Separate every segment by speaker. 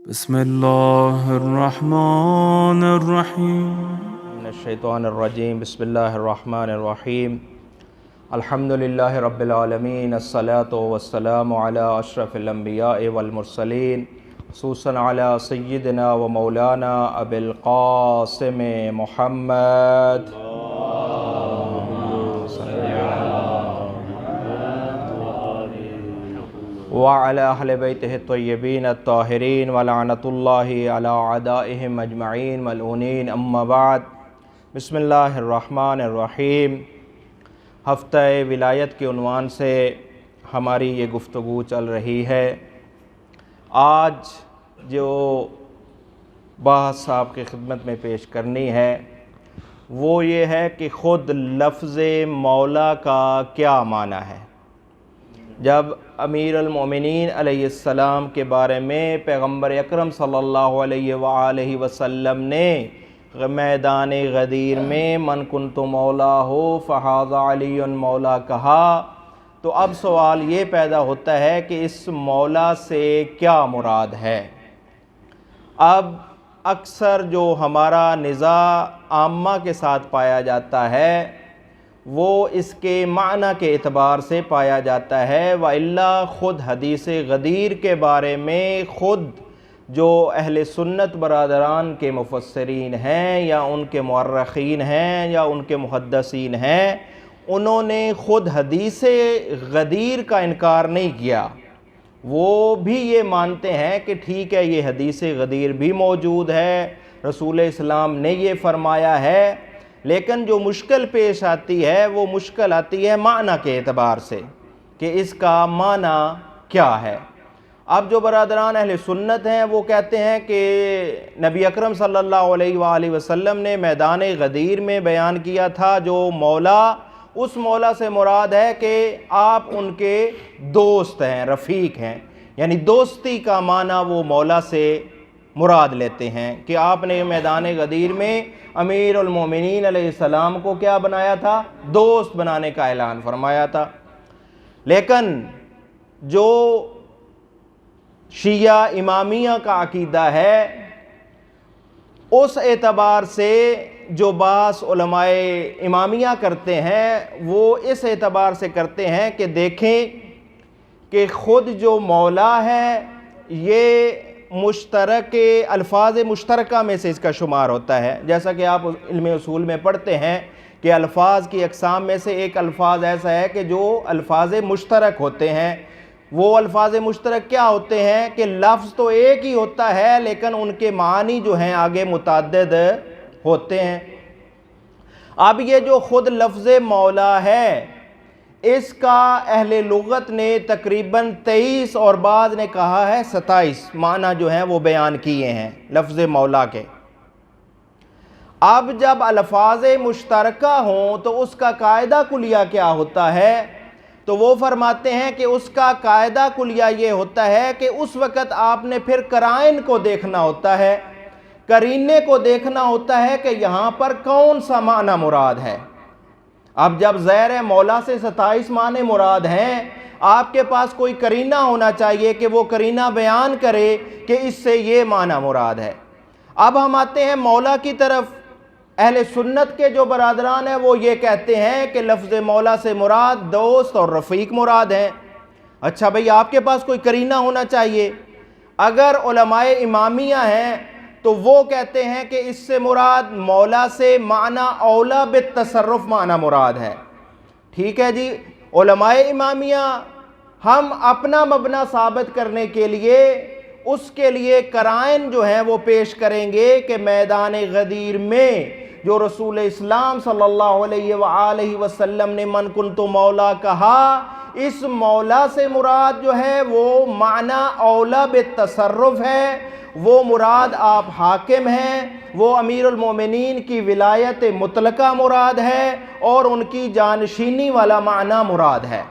Speaker 1: بسم الله الرحمن الرحيم.
Speaker 2: من الشیطان الرجیم بسم اللہ الرحمن الرحیم الحمد للہ رب العالمین الصلاة والسلام علی اشرف الانبیاء والمرسلین خصوصاً علی سیدنا و مولانا ابی القاسم محمد وعلی اہل بیتہ الطیبین الطاہرین ولعنۃ اللہ علی اعدائہم اجمعین ملعونین اما بعد بسم اللہ الرحمن الرحیم۔ ہفتہ ولایت کے عنوان سے ہماری یہ گفتگو چل رہی ہے۔ آج جو بحث آپ کی خدمت میں پیش کرنی ہے وہ یہ ہے کہ خود لفظ مولا کا کیا معنی ہے۔ جب امیر المومنین علیہ السلام کے بارے میں پیغمبر اکرم صلی اللہ علیہ وآلہ وسلم نے میدان غدیر میں من کنت مولا ہو فہذا علی مولا کہا تو اب سوال یہ پیدا ہوتا ہے کہ اس مولا سے کیا مراد ہے۔ اب اکثر جو ہمارا نزاع عامہ کے ساتھ پایا جاتا ہے وہ اس کے معنی کے اعتبار سے پایا جاتا ہے، وَإِلَّا خود حدیث غدیر کے بارے میں خود جو اہل سنت برادران کے مفسرین ہیں یا ان کے مورخین ہیں یا ان کے محدثین ہیں، انہوں نے خود حدیث غدیر کا انکار نہیں کیا۔ وہ بھی یہ مانتے ہیں کہ ٹھیک ہے، یہ حدیث غدیر بھی موجود ہے، رسول اسلام نے یہ فرمایا ہے، لیکن جو مشکل پیش آتی ہے وہ مشکل آتی ہے معنی کے اعتبار سے کہ اس کا معنی کیا ہے۔ اب جو برادران اہل سنت ہیں وہ کہتے ہیں کہ نبی اکرم صلی اللہ علیہ وآلہ وسلم نے میدان غدیر میں بیان کیا تھا جو مولا، اس مولا سے مراد ہے کہ آپ ان کے دوست ہیں، رفیق ہیں، یعنی دوستی کا معنی وہ مولا سے مراد لیتے ہیں کہ آپ نے میدان غدیر میں امیر المومنین علیہ السلام کو کیا بنایا تھا؟ دوست بنانے کا اعلان فرمایا تھا۔ لیکن جو شیعہ امامیہ کا عقیدہ ہے اس اعتبار سے جو بعض علماء امامیہ کرتے ہیں وہ اس اعتبار سے کرتے ہیں کہ دیکھیں کہ خود جو مولا ہے یہ مشترک الفاظ مشترکہ میں سے اس کا شمار ہوتا ہے، جیسا کہ آپ علم اصول میں پڑھتے ہیں کہ الفاظ کی اقسام میں سے ایک الفاظ ایسا ہے کہ جو الفاظ مشترک ہوتے ہیں۔ وہ الفاظ مشترک کیا ہوتے ہیں کہ لفظ تو ایک ہی ہوتا ہے لیکن ان کے معنی جو ہیں آگے متعدد ہوتے ہیں۔ اب یہ جو خود لفظ مولا ہے اس کا اہل لغت نے تقریباً 23 اور بعض نے کہا ہے 27 معنی جو ہیں وہ بیان کیے ہیں لفظ مولا کے۔ اب جب الفاظ مشترکہ ہوں تو اس کا قاعدہ کلیہ کیا ہوتا ہے؟ تو وہ فرماتے ہیں کہ اس کا قاعدہ کلیہ یہ ہوتا ہے کہ اس وقت آپ نے پھر قرائن کو دیکھنا ہوتا ہے، قرینے کو دیکھنا ہوتا ہے کہ یہاں پر کون سا معنی مراد ہے۔ اب جب زیر مولا سے 27 معنی مراد ہیں، آپ کے پاس کوئی قرینہ ہونا چاہیے کہ وہ قرینہ بیان کرے کہ اس سے یہ معنی مراد ہے۔ اب ہم آتے ہیں مولا کی طرف۔ اہل سنت کے جو برادران ہیں وہ یہ کہتے ہیں کہ لفظ مولا سے مراد دوست اور رفیق مراد ہیں۔ اچھا بھئی، آپ کے پاس کوئی قرینہ ہونا چاہیے۔ اگر علماء امامیہ ہیں تو وہ کہتے ہیں کہ اس سے مراد مولا سے معنی اولا بالتصرف معنی مراد ہے۔ ٹھیک ہے جی، علماء امامیہ ہم اپنا مبنی ثابت کرنے کے لیے اس کے لیے قرائن جو ہیں وہ پیش کریں گے کہ میدان غدیر میں جو رسول اسلام صلی اللہ علیہ وآلہ وسلم نے من کنت مولا کہا، اس مولا سے مراد جو ہے وہ معنی اولا بالتصرف ہے، وہ مراد آپ حاکم ہیں، وہ امیر المومنین کی ولایت مطلقہ مراد ہے اور ان کی جانشینی والا معنی مراد ہے۔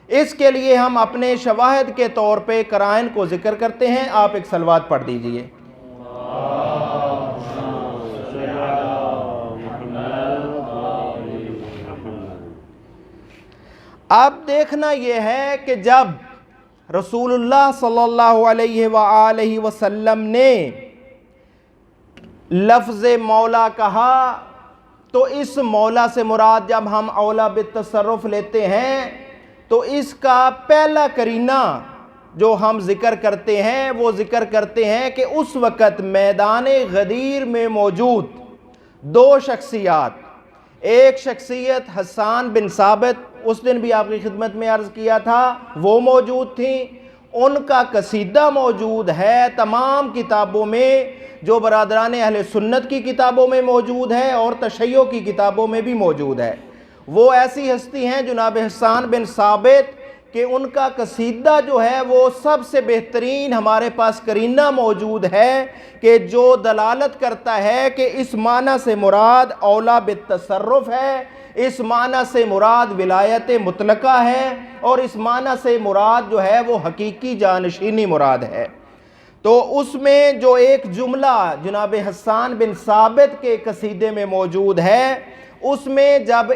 Speaker 2: اس کے لیے ہم اپنے شواہد کے طور پہ قرائن کو ذکر کرتے ہیں۔ آپ ایک صلوات پڑھ دیجئے۔ اب دیکھنا یہ ہے کہ جب رسول اللہ صلی اللہ علیہ وآلہ وسلم نے لفظ مولا کہا تو اس مولا سے مراد جب ہم اولا بالتصرف لیتے ہیں تو اس کا پہلا قرینہ جو ہم ذکر کرتے ہیں وہ ذکر کرتے ہیں کہ اس وقت میدان غدیر میں موجود دو شخصیات، ایک شخصیت حسان بن ثابت، اس دن بھی آپ کی خدمت میں عرض کیا تھا، وہ موجود تھیں، ان کا قصیدہ موجود ہے تمام کتابوں میں، جو برادران اہل سنت کی کتابوں میں موجود ہے اور تشیع کی کتابوں میں بھی موجود ہے۔ وہ ایسی ہستی ہیں جناب حسان بن ثابت کہ ان کا قصیدہ جو ہے وہ سب سے بہترین ہمارے پاس قرینہ موجود ہے کہ جو دلالت کرتا ہے کہ اس معنی سے مراد اولا بالتصرف ہے، اس معنی سے مراد ولایت مطلقہ ہے، اور اس معنی سے مراد جو ہے وہ حقیقی جانشینی مراد ہے۔ تو اس میں جو ایک جملہ جناب حسان بن ثابت کے قصیدے میں موجود ہے، اس میں جب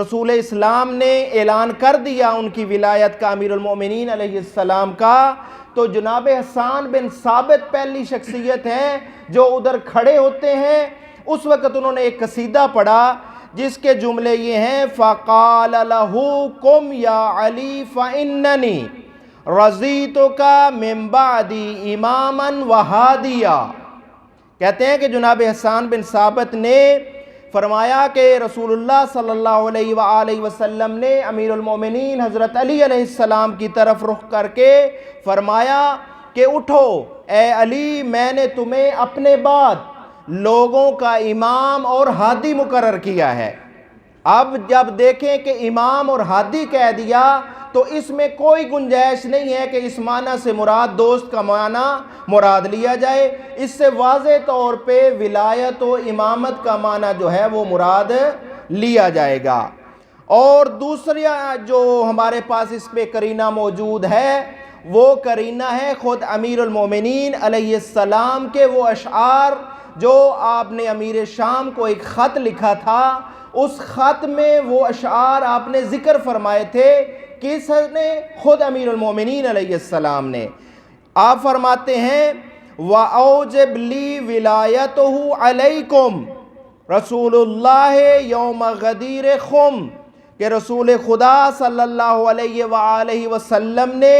Speaker 2: رسول اسلام نے اعلان کر دیا ان کی ولایت کا، امیر المومنین علیہ السلام کا، تو جناب حسان بن ثابت پہلی شخصیت ہیں جو ادھر کھڑے ہوتے ہیں۔ اس وقت انہوں نے ایک قصیدہ پڑھا جس کے جملے یہ ہیں: فَقَالَ لَهُ قُمْ يَا عَلِي فَإِنَّنِي رَضِيتُكَ مِن بَعْدِي إِمَامًا وَهَادِيًا۔ کہتے ہیں کہ جناب حسان بن ثابت نے فرمایا کہ رسول اللہ صلی اللہ علیہ وآلہ وسلم نے امیر المومنین حضرت علی علیہ السلام کی طرف رخ کر کے فرمایا کہ اٹھو اے علی، میں نے تمہیں اپنے بعد لوگوں کا امام اور ہادی مقرر کیا ہے۔ اب جب دیکھیں کہ امام اور ہادی کہہ دیا تو اس میں کوئی گنجائش نہیں ہے کہ اس معنی سے مراد دوست کا معنی مراد لیا جائے، اس سے واضح طور پہ ولایت و امامت کا معنی جو ہے وہ مراد لیا جائے گا۔ اور دوسری جو ہمارے پاس اس پہ قرینہ موجود ہے وہ قرینہ ہے خود امیر المومنین علیہ السلام کے وہ اشعار جو آپ نے امیر شام کو ایک خط لکھا تھا، اس خط میں وہ اشعار آپ نے ذکر فرمائے تھے۔ کس نے؟ خود امیر المومنین علیہ السلام نے۔ آپ فرماتے ہیں وَأَوْجِبْ لِي وِلَایَتُهُ عَلَيْكُمْ رسول اللہ یوم غدیر خم، کہ رسول خدا صلی اللہ علیہ وآلہ وسلم نے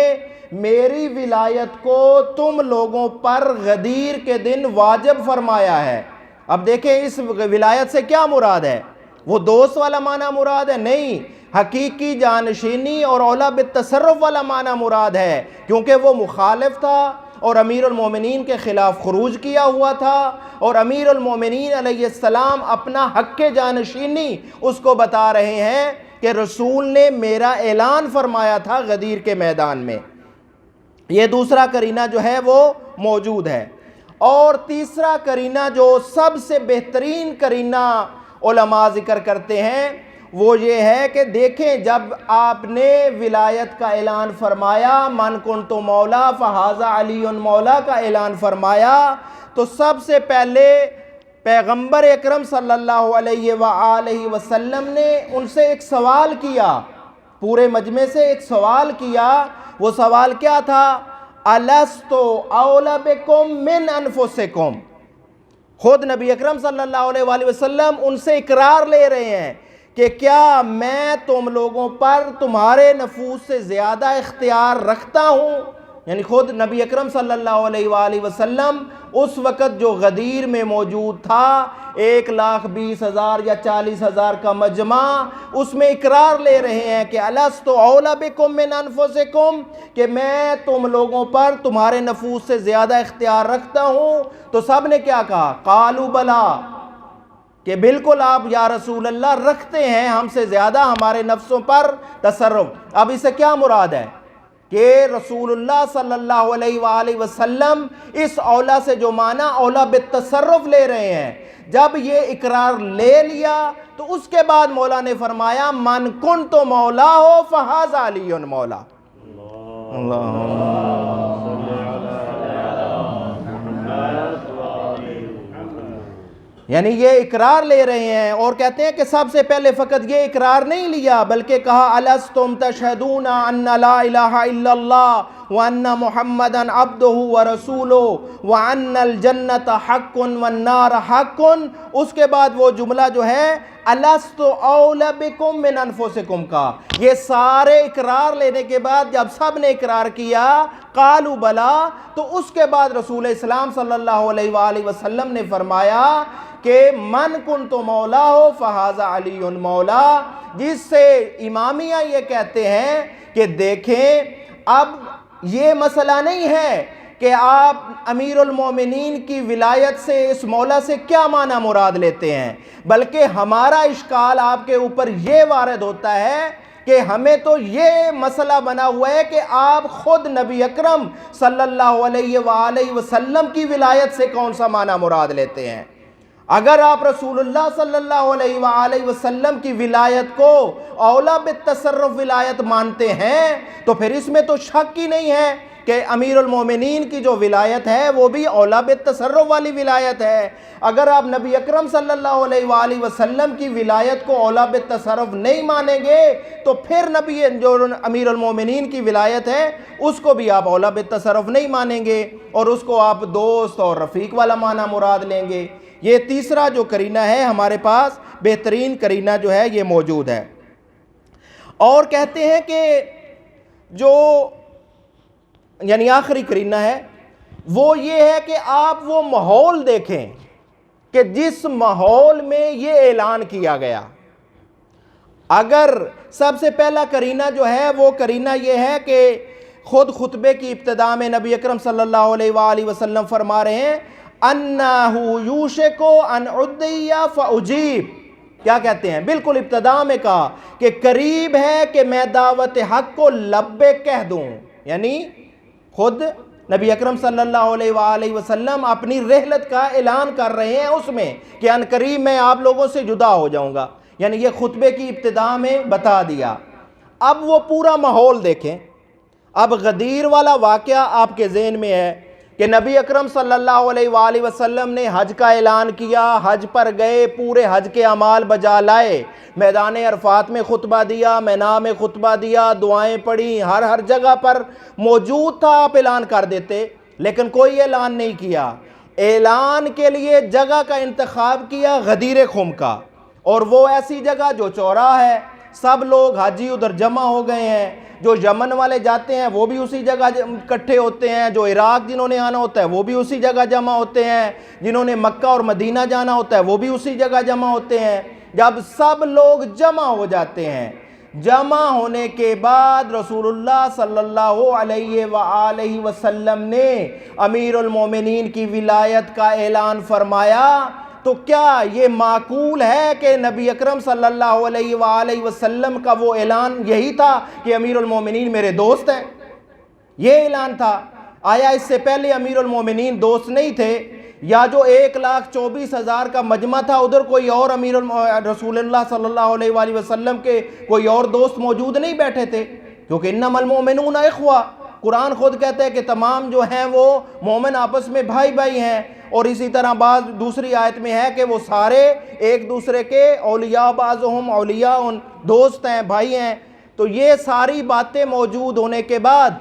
Speaker 2: میری ولایت کو تم لوگوں پر غدیر کے دن واجب فرمایا ہے۔ اب دیکھیں اس ولایت سے کیا مراد ہے؟ وہ دوست والا معنی مراد ہے؟ نہیں، حقیقی جانشینی اور اولا بالتصرف والا معنی مراد ہے، کیونکہ وہ مخالف تھا اور امیر المومنین کے خلاف خروج کیا ہوا تھا، اور امیر المومنین علیہ السلام اپنا حق جانشینی اس کو بتا رہے ہیں کہ رسول نے میرا اعلان فرمایا تھا غدیر کے میدان میں۔ یہ دوسرا قرینہ جو ہے وہ موجود ہے۔ اور تیسرا قرینہ جو سب سے بہترین قرینہ علماء ذکر کرتے ہیں وہ یہ ہے کہ دیکھیں جب آپ نے ولایت کا اعلان فرمایا، من کنت مولا فہذا علی مولا کا اعلان فرمایا، تو سب سے پہلے پیغمبر اکرم صلی اللہ علیہ وآلہ وسلم نے ان سے ایک سوال کیا، پورے مجمع سے ایک سوال کیا۔ وہ سوال کیا تھا؟ الستُ اولی بکم من انفسکم۔ خود نبی اکرم صلی اللہ علیہ وآلہ وسلم ان سے اقرار لے رہے ہیں کہ کیا میں تم لوگوں پر تمہارے نفوس سے زیادہ اختیار رکھتا ہوں؟ یعنی خود نبی اکرم صلی اللہ علیہ وآلہ وسلم اس وقت جو غدیر میں موجود تھا 1,20,000 یا 40,000 کا مجمع، اس میں اقرار لے رہے ہیں کہ الستُ اولی بکم من انفسکم، کہ میں تم لوگوں پر تمہارے نفوس سے زیادہ اختیار رکھتا ہوں۔ تو سب نے کیا کہا؟ قالوا بلا، کہ بالکل آپ یا رسول اللہ رکھتے ہیں ہم سے زیادہ ہمارے نفسوں پر تصرف۔ اب اس سے کیا مراد ہے کہ رسول اللہ صلی اللہ علیہ وآلہ وسلم اس اولا سے جو معنی اولا بالتصرف لے رہے ہیں، جب یہ اقرار لے لیا تو اس کے بعد مولا نے فرمایا من کنت مولا ہو فہذا علی مولا۔ یعنی یہ اقرار لے رہے ہیں اور کہتے ہیں کہ سب سے پہلے فقط یہ اقرار نہیں لیا بلکہ کہا الستم تشہدون ان لا الہ الا اللہ وَأَنَّ مُحَمَّدًا عَبْدُهُ وَرَسُولُهُ وَأَنَّ الْجَنَّةَ حَقٌّ وَالنَّارَ حَقٌّ، اس کے بعد وہ جملہ جو ہے أَلَسْتُ أَوْلَىٰ بِكُم مِّنْ أَنفُسِكُم کا، یہ سارے اقرار لینے کے بعد جب سب نے اقرار کیا قالوا بلا، تو اس کے بعد رسول اسلام صلی اللہ علیہ وآلہ وسلم نے فرمایا کہ من کنت مولا ہو فہذا علی مولا، جس سے امامیہ یہ کہتے ہیں کہ دیکھیں اب یہ مسئلہ نہیں ہے کہ آپ امیر المومنین کی ولایت سے اس مولا سے کیا معنی مراد لیتے ہیں، بلکہ ہمارا اشکال آپ کے اوپر یہ وارد ہوتا ہے کہ ہمیں تو یہ مسئلہ بنا ہوا ہے کہ آپ خود نبی اکرم صلی اللہ علیہ وآلہ وسلم کی ولایت سے کون سا معنی مراد لیتے ہیں۔ اگر آپ رسول اللہ صلی اللہ علیہ وآلہ وسلم کی ولایت کو اولا بالتصرف ولایت مانتے ہیں تو پھر اس میں تو شک ہی نہیں ہے کہ امیر المومنین کی جو ولایت ہے وہ بھی اولا بالتصرف والی ولایت ہے۔ اگر آپ نبی اکرم صلی اللہ علیہ وآلہ وسلم کی ولایت کو اولا بالتصرف نہیں مانیں گے تو پھر نبی جو امیر المومنین کی ولایت ہے اس کو بھی آپ اولا بالتصرف نہیں مانیں گے اور اس کو آپ دوست اور رفیق والا معنی مراد لیں گے۔ یہ تیسرا جو قرینہ ہے ہمارے پاس بہترین قرینہ جو ہے یہ موجود ہے۔ اور کہتے ہیں کہ جو یعنی آخری قرینہ ہے وہ یہ ہے کہ آپ وہ ماحول دیکھیں کہ جس ماحول میں یہ اعلان کیا گیا۔ اگر سب سے پہلا قرینہ جو ہے وہ قرینہ یہ ہے کہ خود خطبے کی ابتدا میں نبی اکرم صلی اللہ علیہ وآلہ وسلم فرما رہے ہیں انہو یوشکو ان عدی فاجیب، کیا کہتے ہیں؟ بالکل ابتدا میں کہا کہ قریب ہے کہ میں دعوت حق کو لبیک کہہ دوں، یعنی خود نبی اکرم صلی اللہ علیہ وآلہ وسلم اپنی رحلت کا اعلان کر رہے ہیں اس میں کہ ان قریب میں آپ لوگوں سے جدا ہو جاؤں گا، یعنی یہ خطبے کی ابتدا میں بتا دیا۔ اب وہ پورا ماحول دیکھیں۔ اب غدیر والا واقعہ آپ کے ذہن میں ہے کہ نبی اکرم صلی اللہ علیہ وآلہ وسلم نے حج کا اعلان کیا، حج پر گئے، پورے حج کے اعمال بجا لائے، میدان عرفات میں خطبہ دیا، مینا میں خطبہ دیا، دعائیں پڑھی، ہر جگہ پر موجود تھا، آپ اعلان کر دیتے، لیکن کوئی اعلان نہیں کیا۔ اعلان کے لیے جگہ کا انتخاب کیا غدیر خم کا، اور وہ ایسی جگہ جو چوراہا ہے، سب لوگ حاجی ادھر جمع ہو گئے ہیں، جو یمن والے جاتے ہیں وہ بھی اسی جگہ اکٹھے ہوتے ہیں، جو عراق جنہوں نے آنا ہوتا ہے وہ بھی اسی جگہ جمع ہوتے ہیں، جنہوں نے مکہ اور مدینہ جانا ہوتا ہے وہ بھی اسی جگہ جمع ہوتے ہیں۔ جب سب لوگ جمع ہو جاتے ہیں، جمع ہونے کے بعد رسول اللہ صلی اللہ علیہ وآلہ وسلم نے امیر المومنین کی ولایت کا اعلان فرمایا، تو کیا یہ معقول ہے کہ نبی اکرم صلی اللہ علیہ وآلہ وسلم کا وہ اعلان یہی تھا کہ امیر المومنین میرے دوست ہیں؟ یہ اعلان تھا؟ آیا اس سے پہلے امیر المومنین دوست نہیں تھے؟ یا جو 1,24,000 کا مجمع تھا ادھر کوئی اور رسول اللہ صلی اللہ علیہ وآلہ وسلم کے کوئی اور دوست موجود نہیں بیٹھے تھے؟ کیونکہ انما المؤمنون اخوہ، قرآن خود کہتا ہے کہ تمام جو ہیں وہ مومن آپس میں بھائی بھائی ہیں، اور اسی طرح بعض دوسری آیت میں ہے کہ وہ سارے ایک دوسرے کے اولیاء بعضهم اولیاء دوست ہیں، بھائی ہیں۔ تو یہ ساری باتیں موجود ہونے کے بعد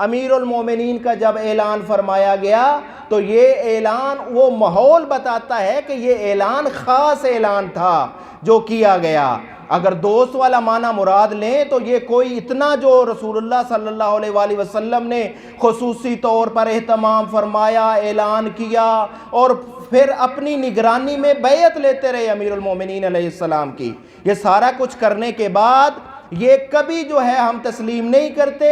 Speaker 2: امیر المومنین کا جب اعلان فرمایا گیا تو یہ اعلان وہ ماحول بتاتا ہے کہ یہ اعلان خاص اعلان تھا جو کیا گیا۔ اگر دوست والا معنی مراد لیں تو یہ کوئی اتنا جو رسول اللہ صلی اللہ علیہ وآلہ وسلم نے خصوصی طور پر اہتمام فرمایا، اعلان کیا، اور پھر اپنی نگرانی میں بیعت لیتے رہے امیر المومنین علیہ السلام کی، یہ سارا کچھ کرنے کے بعد یہ کبھی جو ہے ہم تسلیم نہیں کرتے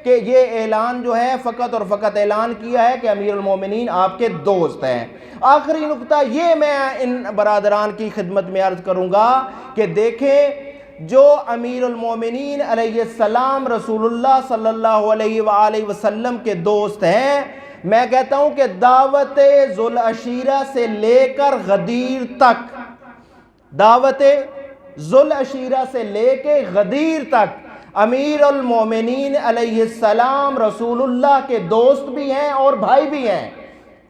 Speaker 2: کہ یہ اعلان جو ہے فقط اور فقط اعلان کیا ہے کہ امیر المومنین آپ کے دوست ہیں۔ آخری نقطہ یہ میں ان برادران کی خدمت میں عرض کروں گا کہ دیکھیں جو امیر المومنین علیہ السلام رسول اللہ صلی اللہ علیہ وآلہ وسلم کے دوست ہیں، میں کہتا ہوں کہ دعوت ذوالعشیرہ سے لے کر غدیر تک، دعوت ذوالعشیرہ سے لے کے غدیر تک امیر المومنین علیہ السلام رسول اللہ کے دوست بھی ہیں اور بھائی بھی ہیں۔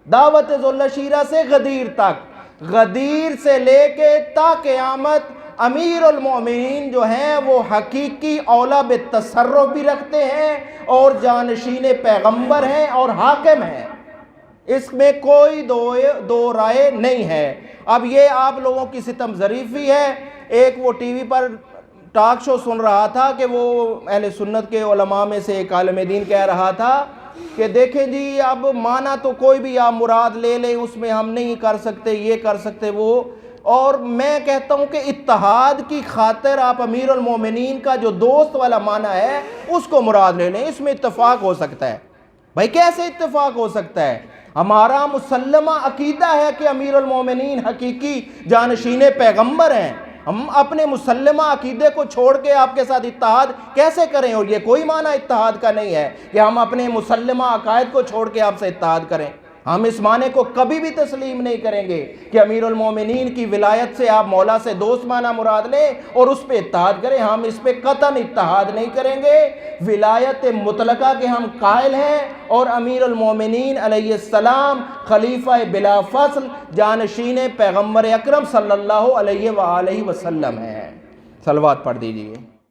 Speaker 2: دعوت ذوالعشیرہ سے غدیر تک، غدیر سے لے کے تا قیامت امیر المومنین جو ہیں وہ حقیقی اولا بالتصرف بھی رکھتے ہیں اور جانشین پیغمبر ہیں اور حاکم ہیں، اس میں کوئی دو رائے نہیں ہے۔ اب یہ آپ لوگوں کی ستم ظریفی ہے، ایک وہ ٹی وی پر ٹاک شو سن رہا تھا کہ وہ اہل سنت کے علماء میں سے ایک عالم دین کہہ رہا تھا کہ دیکھیں جی اب معنی تو کوئی بھی آپ مراد لے لیں، اس میں ہم نہیں کر سکتے، یہ کر سکتے وہ، اور میں کہتا ہوں کہ اتحاد کی خاطر آپ امیر المومنین کا جو دوست والا معنی ہے اس کو مراد لے لیں، اس میں اتفاق ہو سکتا ہے۔ بھائی کیسے اتفاق ہو سکتا ہے؟ ہمارا مسلمہ عقیدہ ہے کہ امیر المومنین حقیقی جانشین پیغمبر ہیں، ہم اپنے مسلمہ عقیدے کو چھوڑ کے آپ کے ساتھ اتحاد کیسے کریں؟ اور یہ کوئی معنی اتحاد کا نہیں ہے کہ ہم اپنے مسلمہ عقائد کو چھوڑ کے آپ سے اتحاد کریں۔ ہم اس معنی کو کبھی بھی تسلیم نہیں کریں گے کہ امیر المومنین کی ولایت سے آپ مولا سے دوست معنی مراد لیں اور اس پہ اتحاد کریں، ہم اس پہ قطعاً اتحاد نہیں کریں گے۔ ولایت مطلقہ کے ہم قائل ہیں اور امیر المومنین علیہ السلام خلیفہ بلا فصل جانشین پیغمبر اکرم صلی اللہ علیہ وآلہ وسلم ہیں۔ صلوات پڑھ دیجئے۔